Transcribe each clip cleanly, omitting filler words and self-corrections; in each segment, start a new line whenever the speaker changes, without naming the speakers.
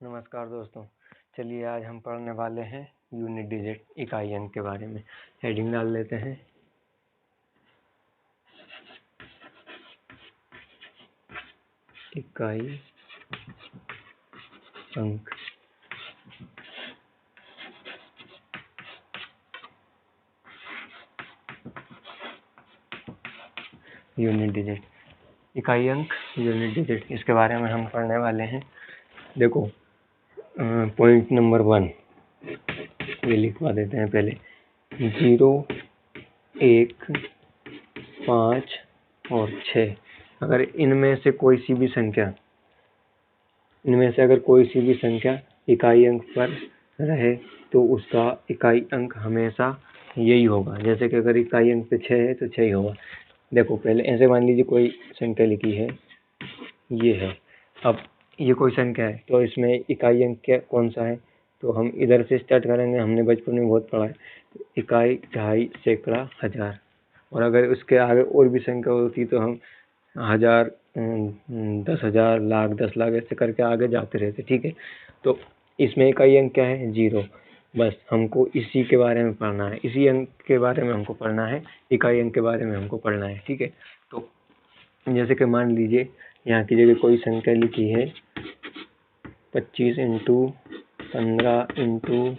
नमस्कार दोस्तों, चलिए आज हम पढ़ने वाले हैं यूनिट डिजिट इकाई अंक के बारे में। हेडिंग डाल लेते हैं इकाई अंक। यूनिट डिजिट इकाई अंक यूनिट डिजिट, इसके बारे में हम पढ़ने वाले हैं। देखो, पॉइंट नंबर 1 ये लिखवा देते हैं पहले। 0, 1, 5 और 6 अगर इनमें से कोई सी भी संख्या इकाई अंक पर रहे तो उसका इकाई अंक हमेशा यही होगा। जैसे कि अगर इकाई अंक पे 6 है तो 6 ही होगा। देखो, पहले ऐसे मान लीजिए कोई संख्या लिखी है, ये है। अब ये कोई संख्या है तो इसमें इकाई अंक क्या कौन सा है, तो हम इधर से स्टार्ट करेंगे। हमने बचपन में बहुत पढ़ा है, इकाई, दहाई, सैकड़ा, हजार। और अगर उसके आगे और भी संख्या होती तो हम 1000, 10,000, लाख, 10 लाख ऐसे करके आगे जाते रहते। ठीक है, तो इसमें इकाई अंक क्या है? 0। बस हमको इसी के बारे में पढ़ना है, इसी अंक के बारे में हमको पढ़ना है, इकाई अंक के बारे में हमको पढ़ना है। ठीक है, तो जैसे कि मान लीजिए यहाँ की जगह कोई संख्या लिखी है 25 इंटू 15 इंटू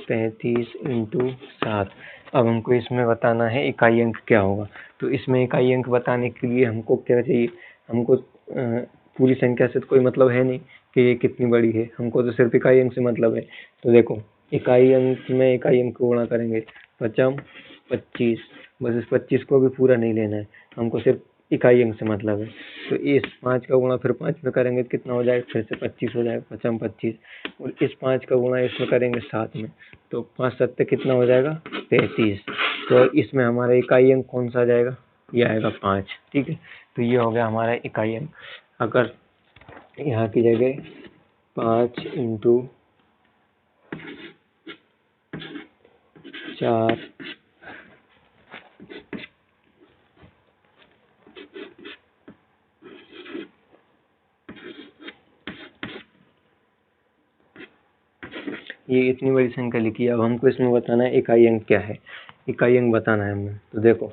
35 इंटू 7। अब हमको इसमें बताना है इकाई अंक क्या होगा। तो इसमें इकाई अंक बताने के लिए हमको क्या चाहिए? हमको पूरी संख्या से तो कोई मतलब है नहीं कि ये कितनी बड़ी है, हमको तो सिर्फ इकाई अंक से मतलब है। तो देखो, इकाई अंक में इकाई अंक को गुणा करेंगे 5 25, बस इस 25 को भी पूरा नहीं लेना है, हमको सिर्फ इकाई अंक से मतलब है। तो इस 5 का गुणा फिर 5 में करेंगे तो कितना हो जाएगा? फिर से 25 हो जाएगा, 5 25। और इस 5 का गुणा इसमें करेंगे 7 में, तो 5 7 कितना हो जाएगा? 35। तो इसमें हमारा इकाई अंक कौन सा आ जाएगा? ये आएगा 5। ठीक है, तो ये हो गया हमारा इकाई अंक। अगर यहाँ की जगह 5 इंटू 4 ये इतनी बड़ी संख्या लिखी है। अब हमको इसमें बताना है इकाई अंक क्या है, इकाई अंक बताना है हमें। तो देखो,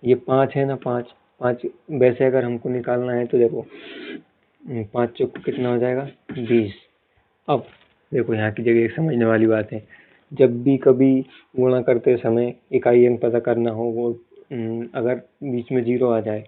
ये 5 है ना, 5 वैसे अगर हमको निकालना है तो देखो 5 चौक कितना हो जाएगा? 20। अब देखो, यहाँ की जगह एक समझने वाली बात है, जब भी कभी गुणा करते समय इकाई अंक पता करना हो, वो अगर बीच में 0 आ जाए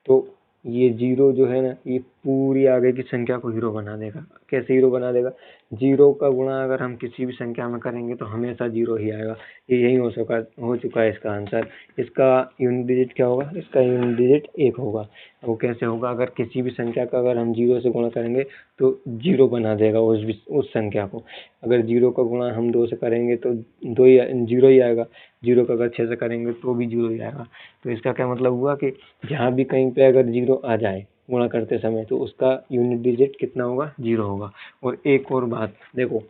तो ये 0 जो है ना, ये पूरी आगे की संख्या को हीरो बना देगा। कैसे हीरो बना देगा? 0 का गुणा अगर हम किसी भी संख्या में करेंगे तो हमेशा 0 ही आएगा। ये यही हो चुका है इसका आंसर। इसका यूनिट डिजिट क्या होगा? इसका यूनिट डिजिट 1 होगा। वो कैसे होगा? अगर किसी भी संख्या का अगर हम 0 से गुणा करेंगे तो 0 बना देगा उस संख्या को। अगर 0 का गुणा हम 2 से करेंगे तो 0 ही आएगा। 0 का अगर 6 से करेंगे तो भी 0 ही आएगा। तो इसका क्या मतलब हुआ कि जहाँ भी कहीं पे अगर 0 आ जाए गुणा करते समय तो उसका यूनिट डिजिट कितना होगा? 0 होगा। और एक और बात देखो,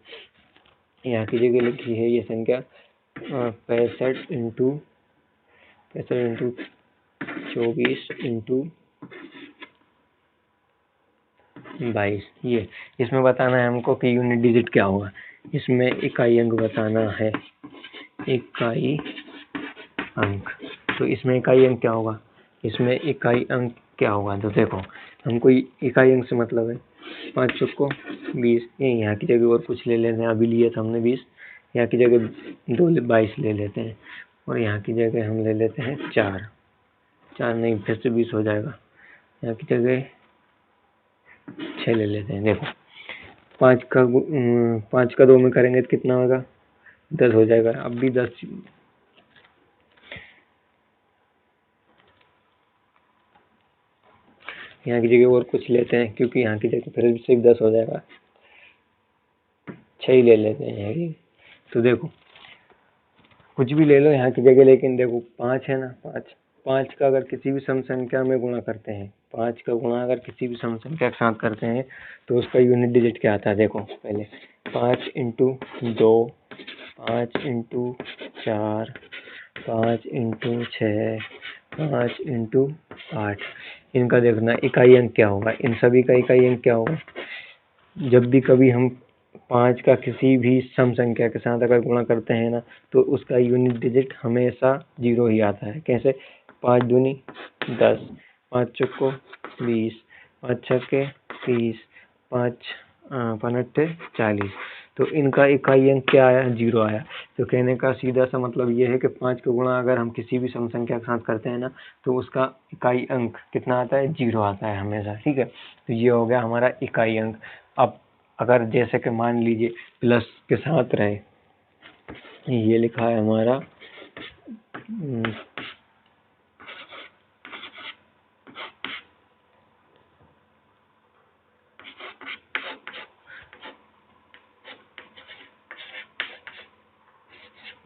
यहाँ की जगह लिखी है ये संख्या 65 इंटू 24 इंटू 22। ये इसमें बताना है हमको कि यूनिट डिजिट क्या होगा। इसमें इकाई अंक बताना है, इकाई अंक। तो इसमें इकाई अंक क्या होगा? इसमें इकाई अंक क्या होगा? तो देखो, हमको इकाई अंक से मतलब है 5 चौको 20। यहाँ की जगह और कुछ ले लेते हैं, अभी लिए था हमने 20, यहाँ की जगह 2 22 ले लेते हैं। और यहाँ की जगह हम ले लेते हैं 4 नहीं, फिर से 20 हो जाएगा। यहाँ की जगह 6 ले लेते हैं। देखो, 5 का 2 में करेंगे तो कितना होगा? 10 हो जाएगा। अब भी 10, यहाँ की जगह और कुछ लेते हैं क्योंकि यहाँ की जगह फिर भी सिर्फ 10 हो जाएगा, 6 ही ले लेते हैं यहाँ की। तो देखो, कुछ भी ले लो यहाँ की जगह, लेकिन देखो 5 है ना, 5 का अगर किसी भी सम संख्या में गुणा करते हैं, 5 का गुणा अगर किसी भी सम संख्या के साथ करते हैं तो उसका यूनिट डिजिट क्या आता है? देखो, पहले 5 इंटू 2, 5 इंटू 4, 5 इंटू 6, 5 इंटू 8। इनका देखना इकाई अंक क्या होगा, इन सभी का इकाई अंक क्या होगा? जब भी कभी हम 5 का किसी भी सम संख्या के साथ अगर गुणा करते हैं ना, तो उसका यूनिट डिजिट हमेशा 0 ही आता है। कैसे? 5 दूनी 10, 5 चौको 20, 5 छक्के 30, 5 5 40। तो इनका इकाई अंक क्या आया? 0 आया। तो कहने का सीधा सा मतलब ये है कि 5 का गुणा अगर हम किसी भी सम संख्या के साथ करते हैं ना, तो उसका इकाई अंक कितना आता है? 0 आता है हमेशा। ठीक है, तो ये हो गया हमारा इकाई अंक। अब अगर जैसे कि मान लीजिए प्लस के साथ रहे, ये लिखा है हमारा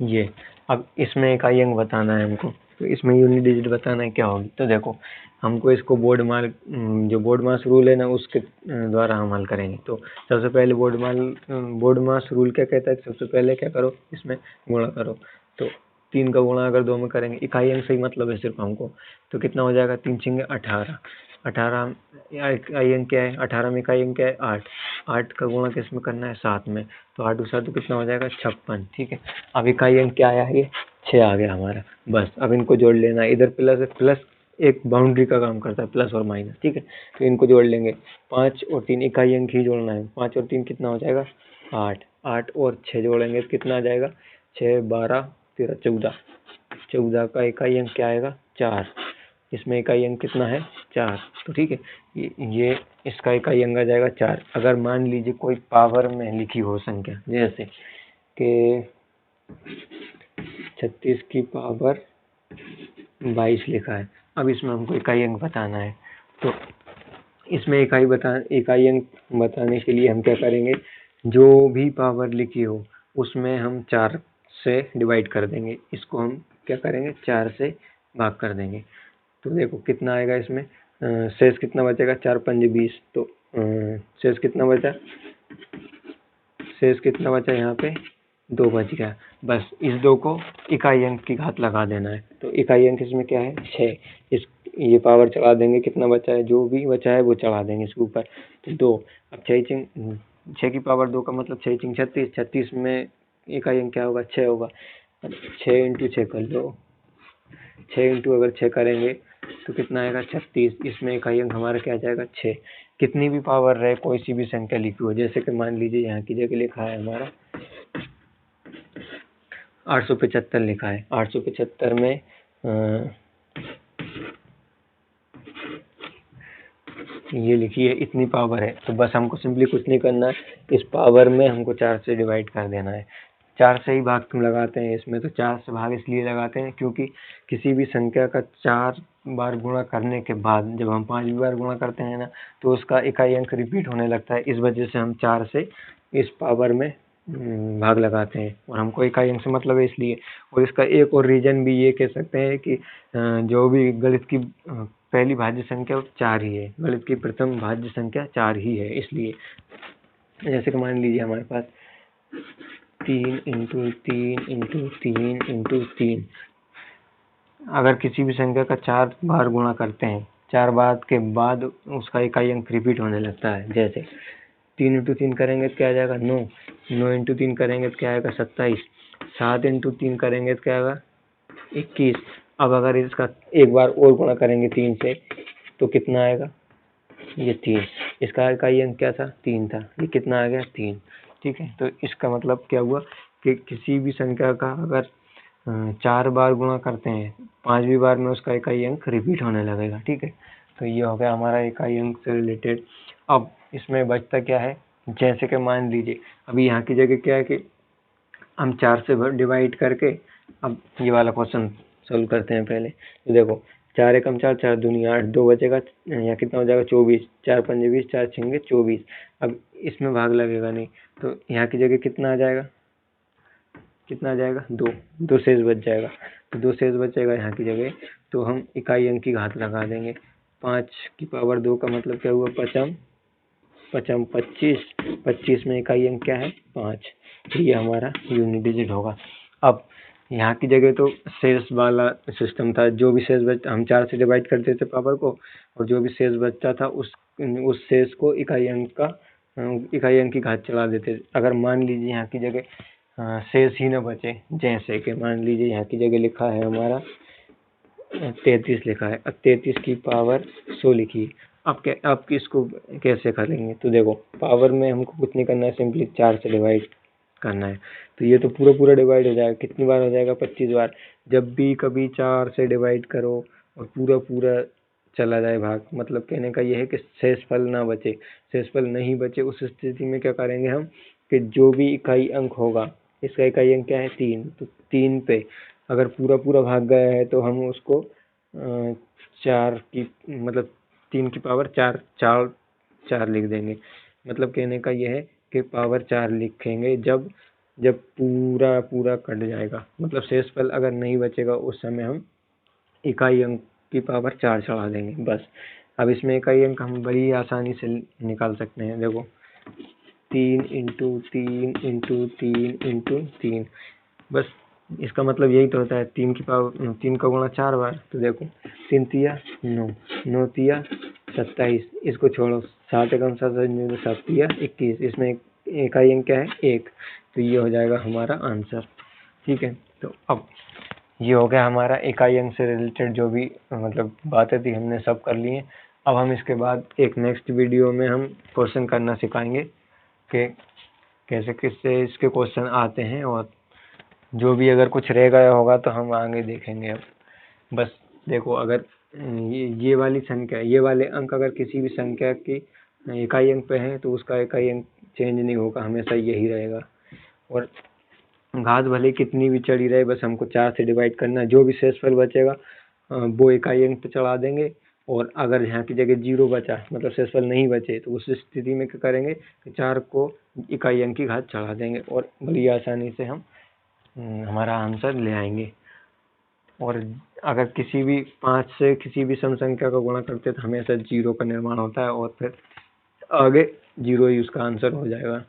ये। अब इसमें इकाई अंक बताना है हमको, तो इसमें यूनिट डिजिट बताना है क्या होगी। तो देखो, हमको इसको जो बोर्डमास रूल है ना, उसके द्वारा हम हल करेंगे। तो सबसे पहले बोर्डमास रूल क्या कहता है? सबसे पहले क्या करो? इसमें गुणा करो। तो 3 का गुणा अगर 2 में करेंगे, इकाई अंक से ही मतलब है सिर्फ हमको, तो कितना हो जाएगा? 3 छेंगे 18। 18 इकाई अंक क्या है? 18 में इकाई अंक क्या है? 8। 8 का गुणा किस में करना है? 7 में। तो 8 दूसरा तो कितना हो जाएगा? 56। ठीक है, अब इकाई अंक क्या आया? ये 6 आ गया हमारा। बस अब इनको जोड़ लेना है। इधर प्लस एक बाउंड्री का काम करता है, प्लस और माइनस। ठीक है, तो इनको जोड़ लेंगे। 5 और 3 इकाई अंक ही जोड़ना है। 5 और 3 कितना हो जाएगा? 8। 8 और 6 जोड़ेंगे तो कितना आ जाएगा? 6 12 13 14। 14 का इकाई अंक क्या आएगा? 4। इसमें इकाई अंक कितना है? 4। तो ठीक है, ये इसका इकाई अंक आ जाएगा 4। अगर मान लीजिए कोई पावर में लिखी हो संख्या, जैसे कि 36 की पावर 22 लिखा है। अब इसमें हमको इकाई अंक बताना है। तो इसमें इकाई अंक बताने के लिए हम क्या करेंगे? जो भी पावर लिखी हो उसमें हम 4 से डिवाइड कर देंगे। इसको हम क्या करेंगे? 4 से भाग कर देंगे। तो देखो कितना आएगा इसमें? शेष कितना बचेगा? 4 5 20। तो शेष कितना बचा? शेष कितना बचा यहाँ पे? 2 बच गया। बस इस 2 को इकाई अंक की घात लगा देना है। तो इकाई अंक इसमें क्या है? 6। ये पावर चढ़ा देंगे। कितना बचा है? जो भी बचा है वो चढ़ा देंगे इसके ऊपर। तो 2। अब 6 की पावर 2 का मतलब 6 6 36। 36 में इकाई अंक क्या होगा? 6 होगा। अब 6 इंटू 6 कर लो। 6 इंटू अगर 6 करेंगे तो कितना आएगा? 36। इसमें इकाई अंक हमारा क्या जाएगा? 6। कितनी भी पावर रहे, कोई सी भी संख्या लिखी हो, जैसे कि मान लीजिए यहाँ की जगह लिखा है हमारा 875 लिखा है। 875 में ये लिखी है, इतनी पावर है। तो बस हमको सिंपली कुछ नहीं करना है, इस पावर में हमको 4 से डिवाइड कर देना है। 4 से ही भाग क्यों लगाते हैं इसमें? तो 4 से भाग इसलिए लगाते हैं क्योंकि किसी भी संख्या का 4 बार गुणा करने के बाद जब हम 5 बार गुणा करते हैं ना, तो उसका इकाई अंक रिपीट होने लगता है। इस वजह से हम 4 से इस पावर में भाग लगाते हैं, और हमको इकाई अंक से मतलब है इसलिए। और इसका एक और रीजन भी ये कह सकते हैं कि जो भी गणित की पहली भाज्य संख्या 4 ही है। गणित की प्रथम भाज्य संख्या 4 ही है, इसलिए। जैसे कि मान लीजिए हमारे पास 3 इंटू 3 इंटू 3 इंटू 3। अगर किसी भी संख्या का 4 बार गुणा करते हैं, 4 बार के बाद उसका इकाई अंक रिपीट होने लगता है। जैसे 3 इंटू 3 करेंगे तो क्या आ जाएगा? 9। 9 इंटू 3 करेंगे तो क्या आएगा? 27। 7 इंटू 3 करेंगे तो क्या आएगा? 21। अब अगर इसका एक बार और गुणा करेंगे 3 से तो कितना आएगा? ये 3। इसका इकाई अंक क्या था? 3 था। ये कितना आ गया? 3। ठीक है, तो इसका मतलब क्या हुआ कि किसी भी संख्या का अगर 4 बार गुणा करते हैं, 5वीं बार में उसका इकाई अंक रिपीट होने लगेगा। ठीक है, तो ये हो गया हमारा इकाई अंक से रिलेटेड। अब इसमें बचता क्या है? जैसे कि मान लीजिए अभी यहाँ की जगह क्या है कि हम 4 से डिवाइड करके अब ये वाला क्वेश्चन सोल्व करते हैं पहले। तो देखो 4 एकम 4, 4 दूनी 8, 2 बचेगा, यहाँ कितना हो जाएगा? 24। 4 पंजे 20, 4 छंगे 24। अब इसमें भाग लगेगा नहीं, तो यहाँ की जगह कितना आ जाएगा? कितना आ जाएगा? 2। 2 शेष बच जाएगा। तो 2 शेष बचेगा यहाँ की जगह, तो हम इकाई अंक की घात लगा देंगे। 5 की पावर 2 का मतलब क्या हुआ? 5 5 25। 25 में इकाई अंक क्या है? 5। ये हमारा यूनिट डिजिट होगा। अब यहाँ की जगह तो शेष वाला सिस्टम था, जो भी शेष बच हम 4 से डिवाइड करते थे पावर को, और जो भी शेष बचता था उस शेष को इकाई अंक का इकाई अंक की घात चला देते। अगर मान लीजिए यहाँ की जगह शेष ही न बचे, जैसे कि मान लीजिए यहाँ की जगह लिखा है हमारा 33 लिखा है, अब 33 की पावर 100 लिखी। अब इसको कैसे करेंगे? तो देखो, पावर में हमको कुछ नहीं करना है, सिंपली 4 से डिवाइड करना है। तो ये तो पूरा डिवाइड हो जाएगा। कितनी बार हो जाएगा? 25 बार। जब भी कभी 4 से डिवाइड करो और पूरा चला जाए भाग, मतलब कहने का ये है कि शेषफल ना बचे। शेषफल नहीं बचे उस स्थिति में क्या करेंगे हम, कि जो भी इकाई अंक होगा, इसका इकाई अंक क्या है? 3, तो 3 पे अगर पूरा भाग गया है तो हम उसको 4 की मतलब 3 की पावर 4 लिख देंगे। मतलब कहने का यह है कि पावर 4 लिखेंगे जब पूरा कट जाएगा, मतलब शेषफल अगर नहीं बचेगा उस समय हम इकाई अंक की पावर 4 चढ़ा देंगे, बस। अब इसमें इकाई अंक हम बड़ी आसानी से निकाल सकते हैं। देखो, 3 इंटू 3 इंटू 3 इंटू 3, बस। इसका मतलब यही तो होता है, 3 की पावर 3 का गुणा 4 बार। तो देखो, 3 तिया 9, 9 तिया 27, इसको छोड़ो, 7 एकम 7 7 तिया 21, इसमें इकाई अंक क्या है? 1। तो ये हो जाएगा हमारा आंसर। ठीक है, तो अब ये हो गया हमारा इकाई अंक से रिलेटेड जो भी मतलब बातें थी, हमने सब कर ली हैं। अब हम इसके बाद एक नेक्स्ट वीडियो में हम क्वेश्चन करना सिखाएंगे कि कैसे किससे इसके क्वेश्चन आते हैं, और जो भी अगर कुछ रह गया होगा तो हम आगे देखेंगे। अब बस देखो, अगर ये वाली संख्या, ये वाले अंक अगर किसी भी संख्या की इकाई अंक पे हैं तो उसका इकाई अंक चेंज नहीं होगा, हमेशा यही रहेगा। और घात भले कितनी भी चढ़ी रहे, बस हमको 4 से डिवाइड करना है। जो भी शेषफल बचेगा वो इकाई अंक पे चढ़ा देंगे। और अगर यहाँ की जगह 0 बचा, मतलब शेषफल नहीं बचे, तो उस स्थिति में क्या करेंगे कि 4 को इकाई अंक की घात चढ़ा देंगे और बड़ी आसानी से हम हमारा आंसर ले आएंगे। और अगर किसी भी 5 से किसी भी सम संख्या का गुणा करते हैं तो हमेशा 0 का निर्माण होता है और फिर आगे 0 ही उसका आंसर हो जाएगा।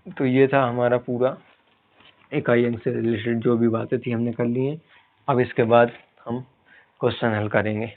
तो ये था हमारा पूरा इकाई अंक से रिलेटेड जो भी बातें थी हमने कर ली हैं। अब इसके बाद हम क्वेश्चन हल करेंगे।